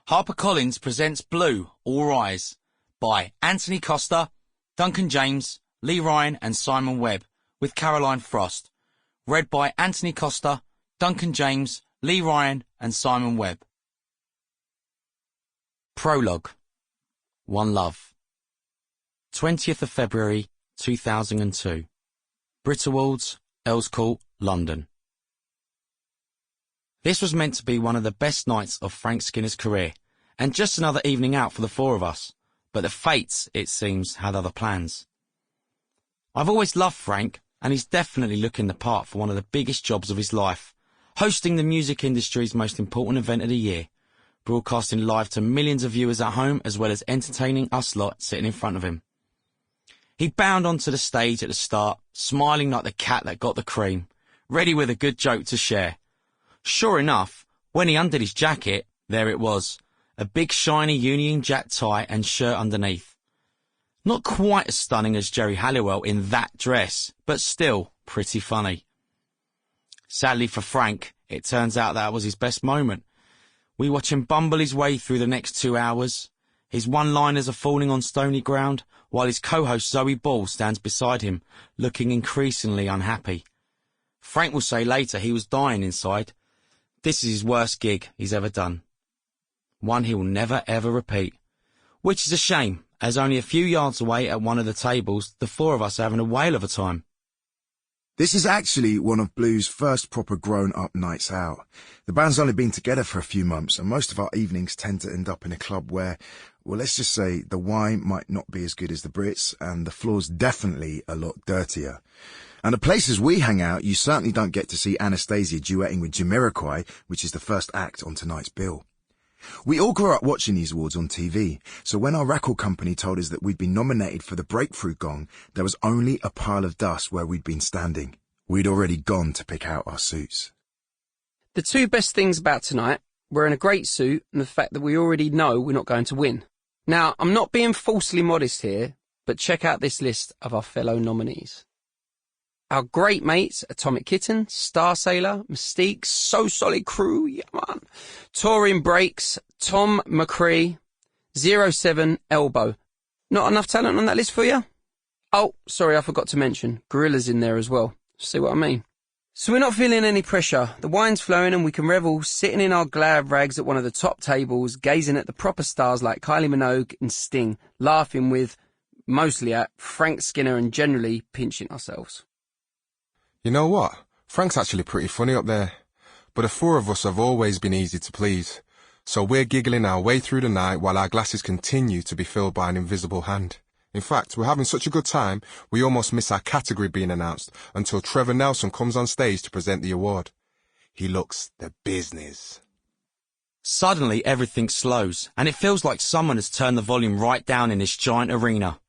HarperCollins presents Blue, All Rise by Antony Costa, Duncan James, Lee Ryan and Simon Webbe, with Caroline Frost. Read by Antony Costa, Duncan James, Lee Ryan and Simon Webbe. Prologue. One Love. 20th of February 2002. Brit Awards, Earls Court, London. This was meant to be one of the best nights of Frank Skinner's career, and just another evening out for the four of us, but the fates, it seems, had other plans. I've always loved Frank, and he's definitely looking the part for one of the biggest jobs of his life, hosting the music industry's most important event of the year, broadcasting live to millions of viewers at home as well as entertaining us lot sitting in front of him. He bounded onto the stage at the start, smiling like the cat that got the cream, ready with a good joke to share. Sure enough, when he undid his jacket, there it was, a big shiny Union Jack tie and shirt underneath. Not quite as stunning as Jerry Halliwell in that dress, but still pretty funny. Sadly for Frank, it turns out that was his best moment. We watch him bumble his way through the next 2 hours. His one-liners are falling on stony ground, while his co-host Zoe Ball stands beside him, looking increasingly unhappy. Frank will say later he was dying inside. This is his worst gig he's ever done. One he will never ever repeat. Which is a shame, as only a few yards away at one of the tables, the four of us are having a whale of a time. This is actually one of Blue's first proper grown-up nights out. The band's only been together for a few months, and most of our evenings tend to end up in a club where, well, let's just say the wine might not be as good as the Brits, and the floor's definitely a lot dirtier. And the places we hang out, you certainly don't get to see Anastasia duetting with Jamiroquai, which is the first act on tonight's bill. We all grew up watching these awards on TV, so when our record company told us that we'd been nominated for the Breakthrough Gong, there was only a pile of dust where we'd been standing. We'd already gone to pick out our suits. The two best things about tonight were in a great suit and the fact that we already know we're not going to win. Now, I'm not being falsely modest here, but check out this list of our fellow nominees. Our great mates, Atomic Kitten, Star Sailor, Mystique, So Solid Crew, yeah man, Touring Breaks, Tom McCree, 07, Elbow. Not enough talent on that list for you? Oh, sorry, I forgot to mention, Gorilla's in there as well. See what I mean? So we're not feeling any pressure. The wine's flowing and we can revel sitting in our glad rags at one of the top tables, gazing at the proper stars like Kylie Minogue and Sting, laughing with, mostly at, Frank Skinner and generally pinching ourselves. You know what? Frank's actually pretty funny up there. But the four of us have always been easy to please. So we're giggling our way through the night while our glasses continue to be filled by an invisible hand. In fact, we're having such a good time, we almost miss our category being announced until Trevor Nelson comes on stage to present the award. He looks the business. Suddenly everything slows, and it feels like someone has turned the volume right down in this giant arena.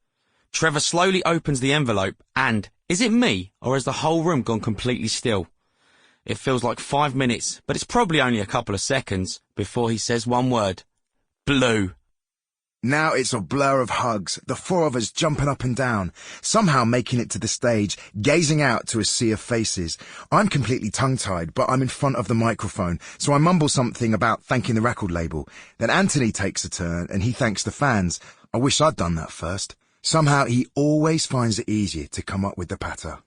Trevor slowly opens the envelope and, is it me, or has the whole room gone completely still? It feels like 5 minutes, but it's probably only a couple of seconds before he says one word. Blue. Now it's a blur of hugs, the four of us jumping up and down, somehow making it to the stage, gazing out to a sea of faces. I'm completely tongue-tied, but I'm in front of the microphone, so I mumble something about thanking the record label. Then Antony takes a turn, and he thanks the fans. I wish I'd done that first. Somehow he always finds it easier to come up with the patter.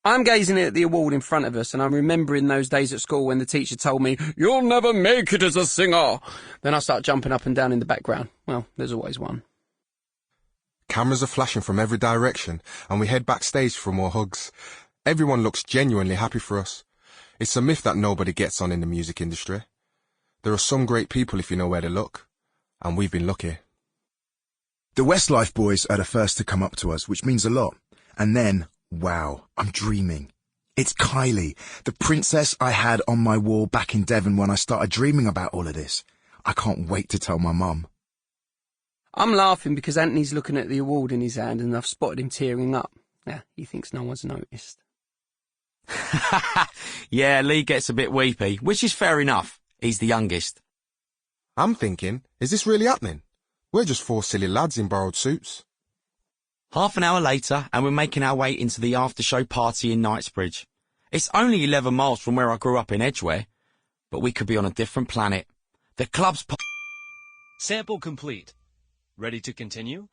I'm gazing at the award in front of us and I'm remembering those days at school when the teacher told me, "You'll never make it as a singer." Then I start jumping up and down in the background. Well, there's always one. Cameras are flashing from every direction and we head backstage for more hugs. Everyone looks genuinely happy for us. It's a myth that nobody gets on in the music industry. There are some great people if you know where to look. And we've been lucky. The Westlife boys are the first to come up to us, which means a lot. And then, wow, I'm dreaming. It's Kylie, the princess I had on my wall back in Devon when I started dreaming about all of this. I can't wait to tell my mum. I'm laughing because Anthony's looking at the award in his hand and I've spotted him tearing up. Yeah, he thinks no one's noticed. Yeah, Lee gets a bit weepy, which is fair enough. He's the youngest. I'm thinking, is this really happening? We're just four silly lads in borrowed suits. Half an hour later, and we're making our way into the after-show party in Knightsbridge. It's only 11 miles from where I grew up in Edgware, but we could be on a different planet. The club's Sample complete. Ready to continue?